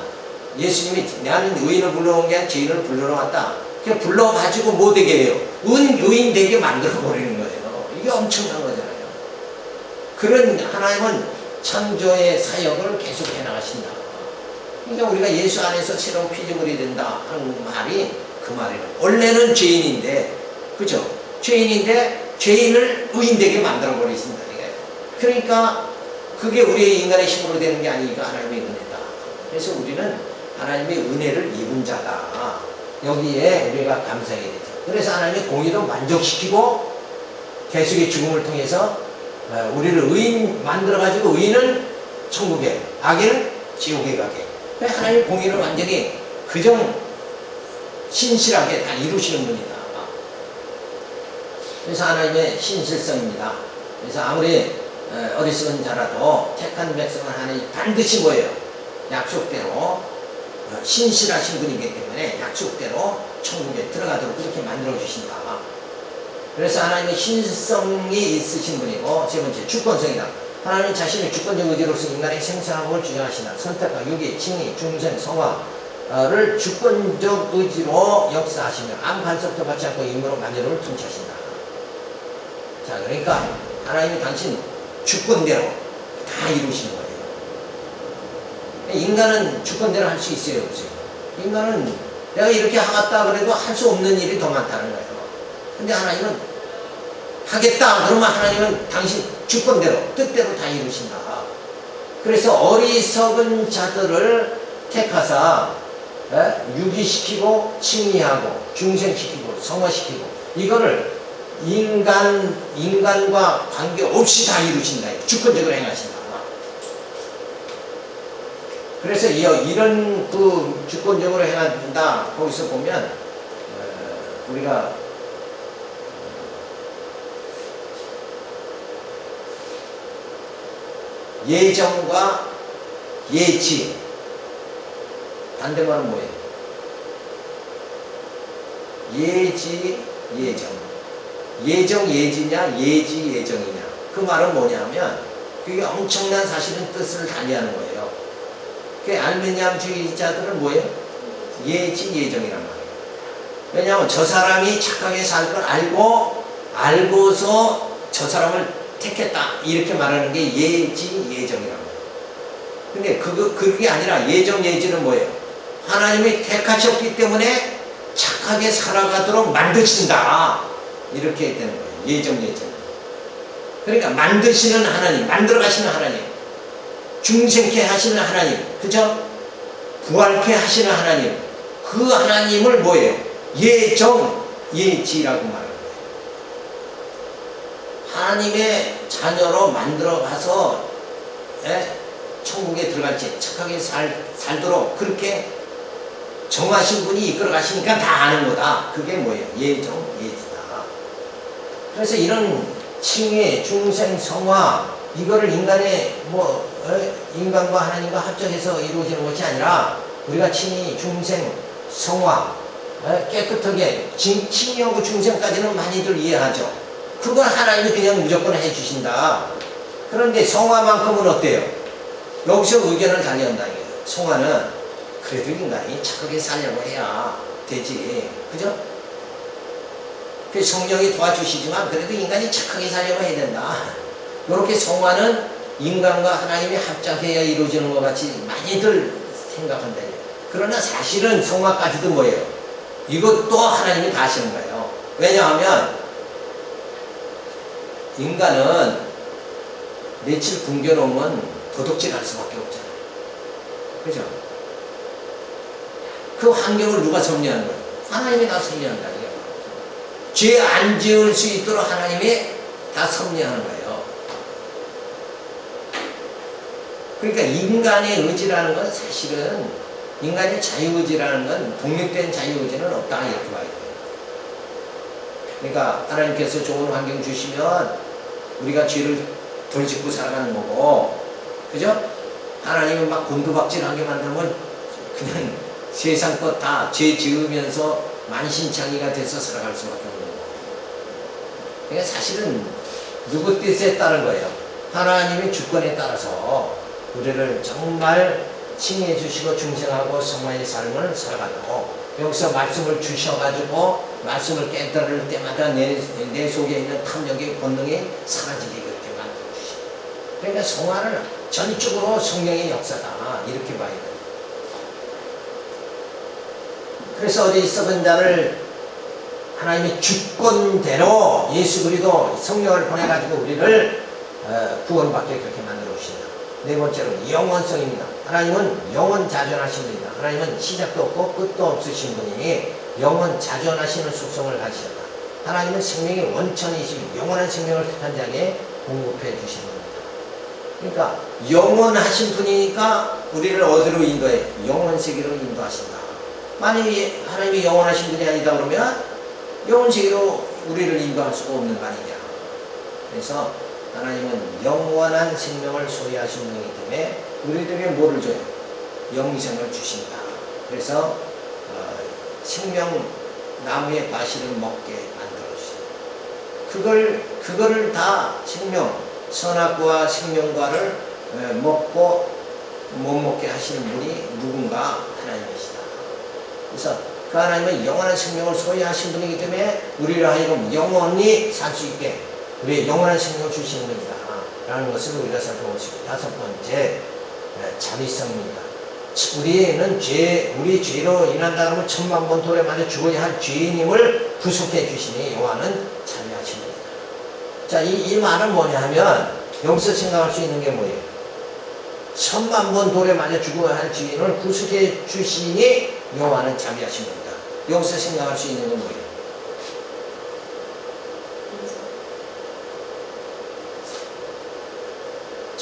예수님이 나는 의인을 불러온 게 아니라 죄인을 불러러 왔다. 그냥 불러가지고 뭐 되게 해요? 의인 되게 만들어버리는 거예요. 이게 엄청난 거잖아요. 그런 하나님은 창조의 사역을 계속 해나가신다. 그러니까 우리가 예수 안에서 새로운 피조물이 된다 하는 말이 그 말이에요. 원래는 죄인인데, 그죠? 죄인인데 죄인을 의인되게 만들어버리신다. 그러니까 그게 우리의 인간의 힘으로 되는 게 아니니까 하나님의 은혜다. 그래서 우리는 하나님의 은혜를 입은 자다. 여기에 우리가 감사해야 되죠. 그래서 하나님의 공의도 만족시키고 대속의 죽음을 통해서 우리를 의인 만들어가지고 의인은 천국에, 악인은 지옥에 가게. 하나님의 공의를 완전히 그정 신실하게 다 이루시는 분이다. 그래서 하나님의 신실성입니다. 그래서 아무리 어리석은 자라도 택한 백성은 하나님이 반드시 뭐예요? 약속대로 신실하신 분이기 때문에 약속대로 천국에 들어가도록 그렇게 만들어 주신다. 그래서 하나님의 신성이 있으신 분이고, 세 번째 주권성이다. 하나님 자신의 주권적 의지로서 인간의 생사함을 주장하시나 선택과 유기, 칭의, 중생, 성화를 주권적 의지로 역사하시며 아무 간섭도 받지 않고 임무로 만유를 통치하신다. 자, 그러니까 하나님이 당신 주권대로 다 이루시는 거예요. 인간은 주권대로 할 수 있어요, 없어요? 인간은 내가 이렇게 하겠다 그래도 할 수 없는 일이 더 많다는 거예요. 근데 하나님은 하겠다 그러면 하나님은 당신 주권대로 뜻대로 다 이루신다. 그래서 어리석은 자들을 택하사 유기시키고 칭의하고 중생시키고 성화시키고, 이거를 인간과 관계없이 다 이루신다. 주권적으로 행하신다. 그래서 이런 그 주권적으로 행한다. 거기서 보면 우리가 예정과 예지 반대말은 뭐예요? 예지 예정. 예정 예지냐 예지 예정이냐. 그 말은 뭐냐면 그게 엄청난 사실은 뜻을 달리하는 거예요. 그 알미니안주의자들은 뭐예요? 예지 예정이란 말이에요. 왜냐하면 저 사람이 착하게 살 걸 알고서 저 사람을 택했다 이렇게 말하는 게 예지 예정이란 말이에요. 근데 그게 아니라 예정 예지는 뭐예요? 하나님이 택하셨기 때문에 착하게 살아가도록 만드신다 이렇게 되는 거예요. 예정 예정. 그러니까 만드시는 하나님, 만들어 가시는 하나님, 중생케 하시는 하나님, 그죠? 부활케 하시는 하나님, 그 하나님을 뭐예요? 예정 예지라고 말하는 거예요. 하나님의 자녀로 만들어 가서 천국에 들어갈지 착하게 살도록 그렇게 정하신 분이 이끌어 가시니까 다 아는 거다. 그게 뭐예요? 예정 예지다. 그래서 이런 칭의 중생 성화 이거를 인간과 하나님과 합작해서 이루어지는 것이 아니라 우리가 칭의 중생 성화 깨끗하게 칭의하고 중생까지는 많이들 이해하죠. 그건 하나님이 그냥 무조건 해주신다. 그런데 성화만큼은 어때요? 여기서 의견을 달리한다. 성화는 그래도 인간이 착하게 살려고 해야 되지. 그죠? 그 성령이 도와주시지만 그래도 인간이 착하게 살려고 해야 된다. 이렇게 성화는 인간과 하나님이 합작해야 이루어지는 것 같이 많이들 생각한다. 그러나 사실은 성화까지도 뭐예요? 이것도 하나님이 다 하시는 거예요. 왜냐하면 인간은 며칠 굶겨놓으면 도둑질 할 수밖에 없잖아요. 그죠? 그 환경을 누가 섭리하는 거예요? 하나님이 다 섭리한다. 죄 안 지을 수 있도록 하나님이 다 섭리하는 거예요. 그러니까 인간의 의지라는 건 사실은 인간의 자유의지라는 건 독립된 자유의지는 없다 이렇게 봐야 돼요. 그러니까 하나님께서 좋은 환경 주시면 우리가 죄를 덜 짓고 살아가는 거고, 그죠? 하나님은 막 곤두박질하게 만들면 그냥 세상 것 다 죄 지으면서 만신창이가 돼서 살아갈 수밖에 없는 거예요. 그러니까 사실은 누구 뜻에 따른 거예요? 하나님의 주권에 따라서 우리를 정말 칭해 주시고 중생하고 성화의 삶을 살아가고, 여기서 말씀을 주셔가지고 말씀을 깨달을 때마다 내 속에 있는 탐욕의 본능이 사라지게 그렇게 만들어주시고, 그러니까 성화는 전적으로 성령의 역사다 이렇게 봐야 돼요. 그래서 어디 썩은 자를 하나님의 주권대로 예수 그리스도 성령을 보내가지고 우리를 구원받게 그렇게 만들어 주신다. 네 번째로 영원성입니다. 하나님은 영원자존하신 분이다. 하나님은 시작도 없고 끝도 없으신 분이니 영원자존하시는 속성을 가지셨다. 하나님은 생명의 원천이시고 영원한 생명을 택한 자에게 공급해 주시는 겁니다. 그러니까 영원하신 분이니까 우리를 어디로 인도해? 영원 세계로 인도하신다. 만약에 하나님이 영원하신 분이 아니다 그러면 영원 세계로 우리를 인도할 수가 없는 거 아니냐. 그래서 하나님은 영원한 생명을 소유하신 분이기 때문에 우리들에게 뭐를 줘요? 영생을 주신다. 그래서 생명 나무의 과실을 먹게 만들어 주신다. 그거를 다 생명, 선악과와 생명과를 먹고 못 먹게 하시는 분이 누군가? 하나님이시다. 그래서 그 하나님은 영원한 생명을 소유하신 분이기 때문에 우리를 하여금 영원히 살 수 있게 우리의 영원한 생명을 주시는 분이다 라는 것을 우리가 살펴볼 수 있고, 다섯 번째 자비성입니다. 우리 죄로 인한다 그러면 천만 번 돌에 맞아 죽어야 할 죄인임을 구속해 주시니 여호와는 자비하십니다. 자, 이 말은 뭐냐 하면 여기서 생각할 수 있는 게 뭐예요? 천만 번 돌에 맞아 죽어야 할 죄인을 구속해 주시니 여호와는 자비하십니다. 여기서 생각할 수 있는 건 뭐예요?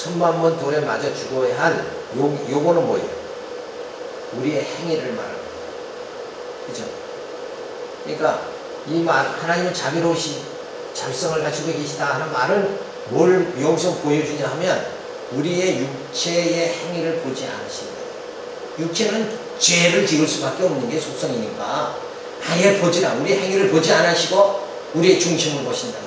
천만 번 돌에 맞아 죽어야 할 요거는 뭐예요? 우리의 행위를 말하는 거예요. 그죠? 그러니까 이 말, 하나님은 자비로우시 자비성을 가지고 계시다 하는 말은 뭘 여기서 보여주냐 하면 우리의 육체의 행위를 보지 않으신다. 육체는 죄를 지을 수밖에 없는 게 속성이니까 아예 보지라, 우리의 행위를 보지 않으시고 우리의 중심을 보신다.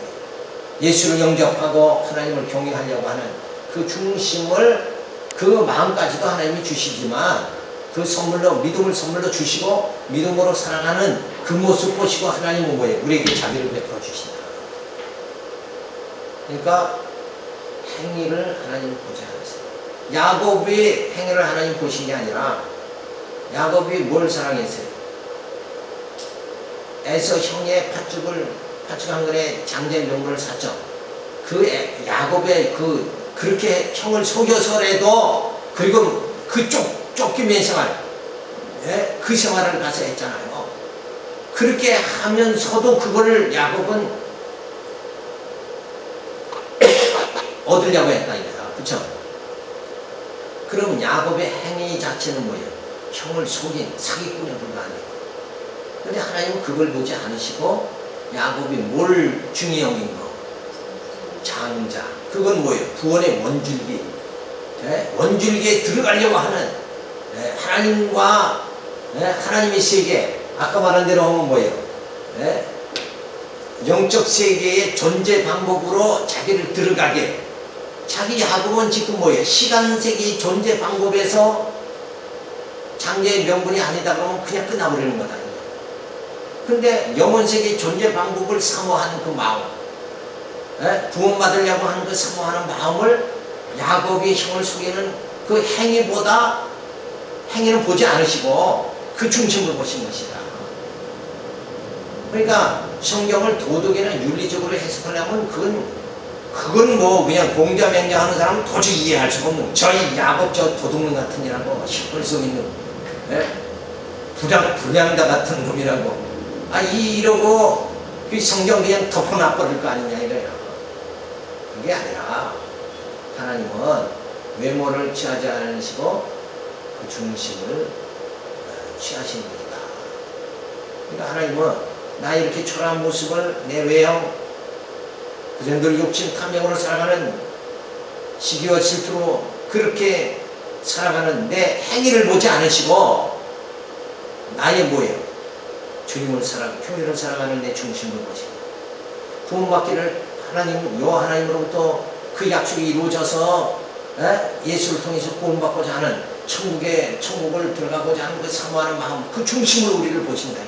예수를 영접하고 하나님을 경외하려고 하는 그 중심을, 그 마음까지도 하나님이 주시지만 그 선물로, 믿음을 선물로 주시고 믿음으로 사랑하는 그 모습 보시고 하나님은 뭐예요? 우리에게 자비를 베풀어 주신다. 그러니까 행위를 하나님 보지 않으세요. 야곱이 행위를 하나님 보신 게 아니라 야곱이 뭘 사랑했어요? 에서 형의 팥죽 한 근에 장자의 명분을 샀죠. 그 야곱의 그렇게 형을 속여서라도, 그리고 그 쫓기면 생활, 예? 그 생활을 가서 했잖아요. 그렇게 하면서도 그거를 야곱은 얻으려고 했다 이거야. 그쵸? 그럼 야곱의 행위 자체는 뭐예요? 형을 속인 사기꾼의 불과하네요. 근데 하나님은 그걸 보지 않으시고 야곱이 뭘 중히 여긴 거? 장자. 그건 뭐예요? 구원의 원줄기. 예? 원줄기에 들어가려고 하는, 예? 하나님과, 예? 하나님의 세계, 아까 말한 대로 하면 뭐예요? 예? 영적 세계의 존재 방법으로 자기를 들어가게. 자기 야곱은 지금 뭐예요? 시간 세계의 존재 방법에서 장자의 명분이 아니다 그러면 그냥 끝나버리는 거다. 근데 영혼세계의 존재 방법을 사모하는 그 마음, 구원받으려고 하는 그 사모하는 마음을 야곱이 형을 속이는 그 행위보다, 행위는 보지 않으시고 그 중심을 보신 것이다. 그러니까 성경을 도덕이나 윤리적으로 해석하려면 그건 뭐 그냥 공자맹자하는 사람은 도저히 이해할 수가 없는, 저희 야곱 저 도둑놈 같은 이라고, 형을 속이는 불량자 같은 놈이라고, 이러고 그 성경 그냥 덮어놔버릴 거 아니냐 이거야. 그게 아니라 하나님은 외모를 취하지 않으시고 그 중심을 취하신 분이다. 그러니까 하나님은 나 이렇게 초라한 모습을, 내 외형, 그전들 욕심 탐욕으로 살아가는, 시기와 질투로 그렇게 살아가는 내 행위를 보지 않으시고 나의 뭐예요? 주님을 교회를 사랑하는 내 중심을 보시고 구원받기를 하나님으로부터 그 약속이 이루어져서 예수를 통해서 구원받고자 하는 천국을 들어가고자 하는 그 사모하는 마음, 그 중심을 우리를 보신다.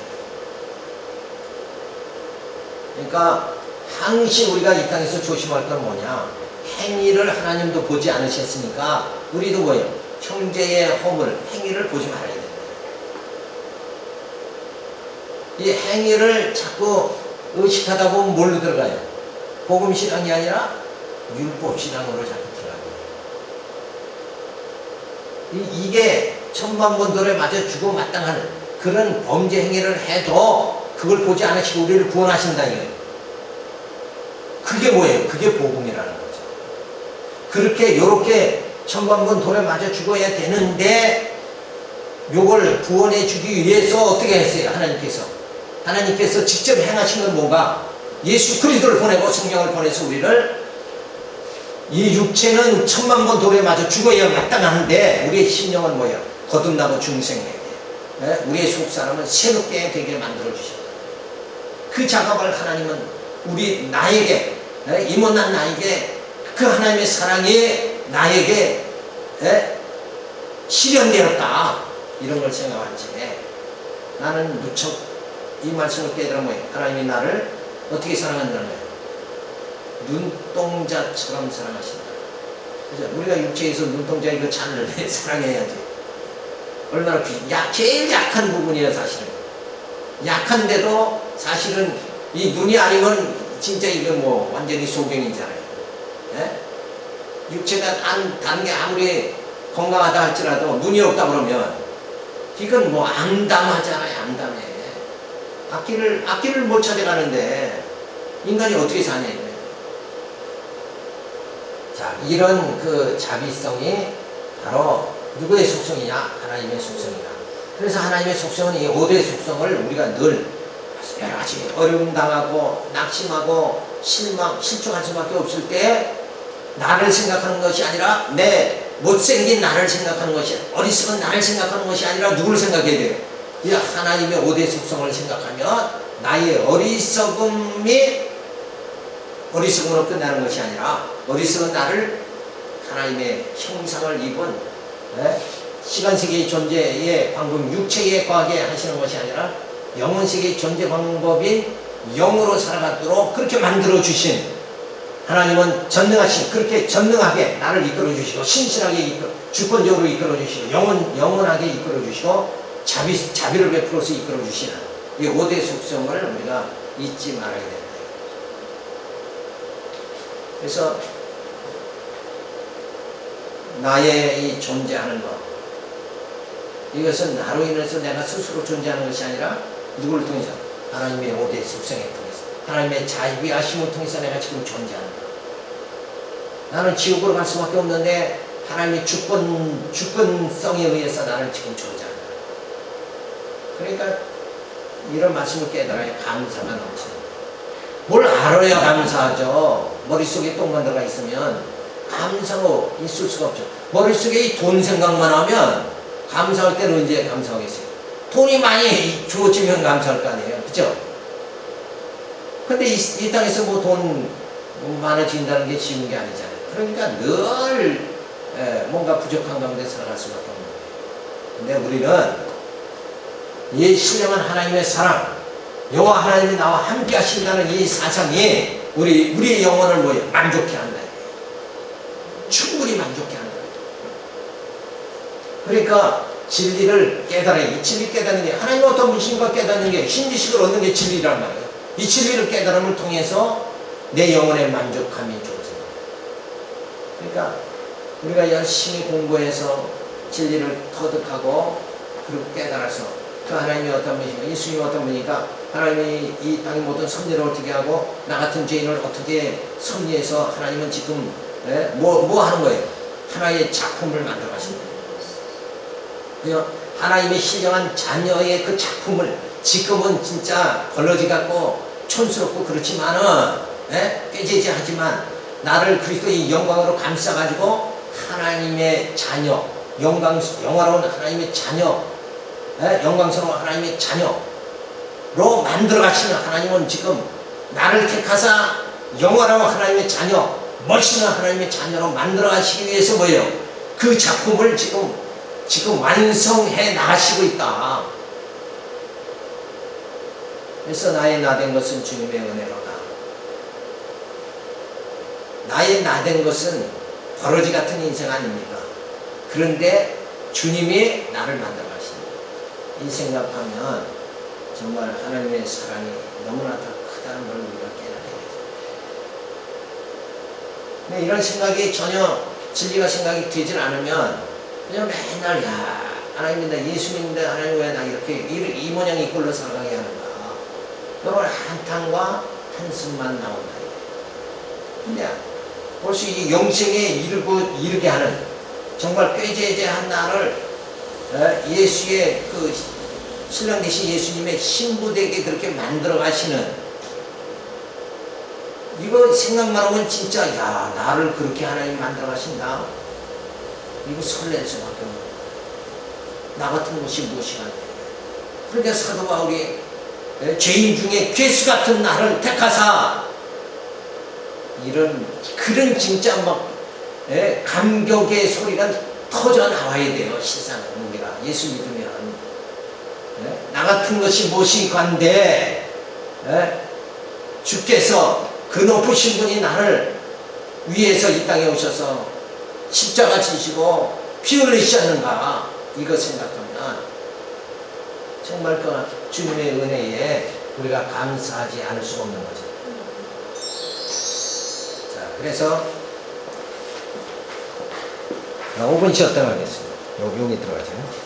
그러니까 항상 우리가 이 땅에서 조심할 건 뭐냐? 행위를 하나님도 보지 않으셨으니까 우리도 뭐예요? 형제의 허물, 행위를 보지 말아야 돼요. 이 행위를 자꾸 의식하다 보면 뭘로 들어가요? 복음신앙이 아니라 율법신앙으로 자꾸 들어가요. 이게 천만 번 돌에 맞아 죽어 마땅하는 그런 범죄 행위를 해도 그걸 보지 않으시고 우리를 구원하신다 이거예요. 그게 뭐예요? 그게 복음이라는 거죠. 그렇게 요렇게 천만 번 돌에 맞아 죽어야 되는데 요걸 구원해 주기 위해서 어떻게 했어요? 하나님께서 직접 행하신 건 뭔가? 예수 그리스도를 보내고 성령을 보내서 우리를, 이 육체는 천만 번 돌에 맞아 죽어야 마땅한데 우리의 심령은 뭐예요? 거듭나고 중생에게, 우리의 속사람은 새롭게 되게 만들어 주셨다. 그 작업을 하나님은 나에게, 이 못난 나에게 그 하나님의 사랑이 나에게 실현되었다, 이런 걸 생각할 적에 나는 무척 이 말씀을 깨달아 뭐예요? 하나님이 나를 어떻게 사랑한다는 거예요? 눈동자처럼 사랑하신다. 그죠? 우리가 육체에서 눈동자의 그 잔을 사랑해야지. 얼마나 제일 약한 부분이에요, 사실은. 약한데도 사실은 이 눈이 아니면 진짜 이거 뭐 완전히 소경이잖아요. 육체가 다른 게 아무리 건강하다 할지라도 눈이 없다 그러면 이건 뭐 암담하잖아요, 암담해. 악기를 못 찾아가는데 인간이 어떻게 사냐 이거예요. 자, 이런 그 자비성이 바로 누구의 속성이냐? 하나님의 속성이다. 그래서 하나님의 속성은 이 5대 속성을 우리가 늘 여러 가지 어려움 당하고 낙심하고 실족할 수밖에 없을 때 나를 생각하는 것이 아니라 내 못생긴 나를 생각하는 것이 어리석은 나를 생각하는 것이 아니라 누구를 생각해야 돼요? 이 하나님의 5대 속성을 생각하면 나의 어리석음으로 끝나는 것이 아니라 어리석은 나를 하나님의 형상을 입은 시간세계의 존재의 방법 육체에 과하게 하시는 것이 아니라 영혼세계의 존재 방법인 영으로 살아가도록 그렇게 만들어 주신 하나님은 전능하신 그렇게 전능하게 나를 이끌어 주시고 신실하게 주권적으로 이끌어 주시고 영원하게 이끌어 주시고 자비를 베풀어서 이끌어 주시는 이 5대 속성을 우리가 잊지 말아야 된다. 그래서 나의 이 존재하는 것 이것은 나로 인해서 내가 스스로 존재하는 것이 아니라 누구를 통해서? 하나님의 5대 속성에 통해서 하나님의 자비하심을 통해서 내가 지금 존재한다. 나는 지옥으로 갈 수밖에 없는데 하나님의 주권성에 의해서 나는 지금 존재한다. 그러니까 이런 말씀을 깨달아야 감사가 넘치는 뭘 알아야 감사하죠. 머릿속에 똥만 들어가 있으면 감사가 있을 수가 없죠. 머릿속에 이 돈 생각만 하면 감사할 때는 언제 감사하겠어요? 돈이 많이 주어지면 감사할 거 아니에요. 그죠? 근데 이 땅에서 뭐 돈 많아진다는 게 쉬운 게 아니잖아요. 그러니까 늘 뭔가 부족한 가운데 살아갈 수밖에 없는 거예요. 근데 우리는 이 신령한 하나님의 사랑, 여호와 하나님이 나와 함께 하신다는 이 사상이 우리의 영혼을 만족해 한다. 충분히 만족해 한다. 그러니까 진리를 깨달아야 이 진리 깨닫는 게 하나님의 어떤 분신과 깨닫는 게 신지식을 얻는 게 진리란 말이에요. 이 진리를 깨달음을 통해서 내 영혼의 만족함이 주어집니다. 그러니까 우리가 열심히 공부해서 진리를 터득하고 그리고 깨달아서 그 하나님이 어떤 분이신가 예수님이 어떤 분이니까 하나님이 이 땅의 모든 섭리를 어떻게 하고 나 같은 죄인을 어떻게 섭리해서 하나님은 지금 뭐 하는 거예요? 하나의 작품을 만들어 가신다. 하나님의 신령한 자녀의 그 작품을 지금은 진짜 벌러지 같고 촌스럽고 그렇지만은 꾀죄죄하지만 나를 그리스도의 영광으로 감싸가지고 하나님의 자녀 영화로운 하나님의 자녀 영광스러운 하나님의 자녀로 만들어 가시는 하나님은 지금 나를 택하사 영화로운 하나님의 자녀 멋있는 하나님의 자녀로 만들어 가시기 위해서 뭐예요? 그 작품을 지금 완성해 나가시고 있다. 그래서 나의 나된 것은 주님의 은혜로다. 나의 나된 것은 버러지 같은 인생 아닙니까? 그런데 주님이 나를 만들어 가십니다. 이 생각하면 정말 하나님의 사랑이 너무나 더 크다는 걸 우리가 깨닫게 되죠. 근데 이런 생각이 전혀 진리가 생각이 되질 않으면 그냥 맨날 하나님 믿는다 예수 믿는다 하나님 왜 나 이렇게 이 모양 이 꼴로 살아가게 하는가. 여러분 한탄과 한숨만 나온다. 근데 벌써 이 영생에 이르게 하는 정말 꾀죄죄한 나를 예수의 그 신랑 되신 예수님의 신부되게 그렇게 만들어 가시는 이거 생각만 하면 진짜 나를 그렇게 하나님 만들어 가신다. 이거 설렐 수밖에 없는 거야. 나 같은 것이 무엇이냐. 그러니까 사도 바울이 죄인 중에 괴수 같은 나를 택하사 그런 진짜 감격의 소리가 터져 나와야 돼요. 실상은 우리가 예수 믿으면 나 같은 것이 무엇이간데 주께서 그 높으신 분이 나를 위해서 이 땅에 오셔서 십자가 지시고 피 흘리셨는가 이거 생각하면 정말 그 주님의 은혜에 우리가 감사하지 않을 수 없는 거죠. 자, 그래서 5분 쉬었다 가겠습니다. 여기 들어가죠.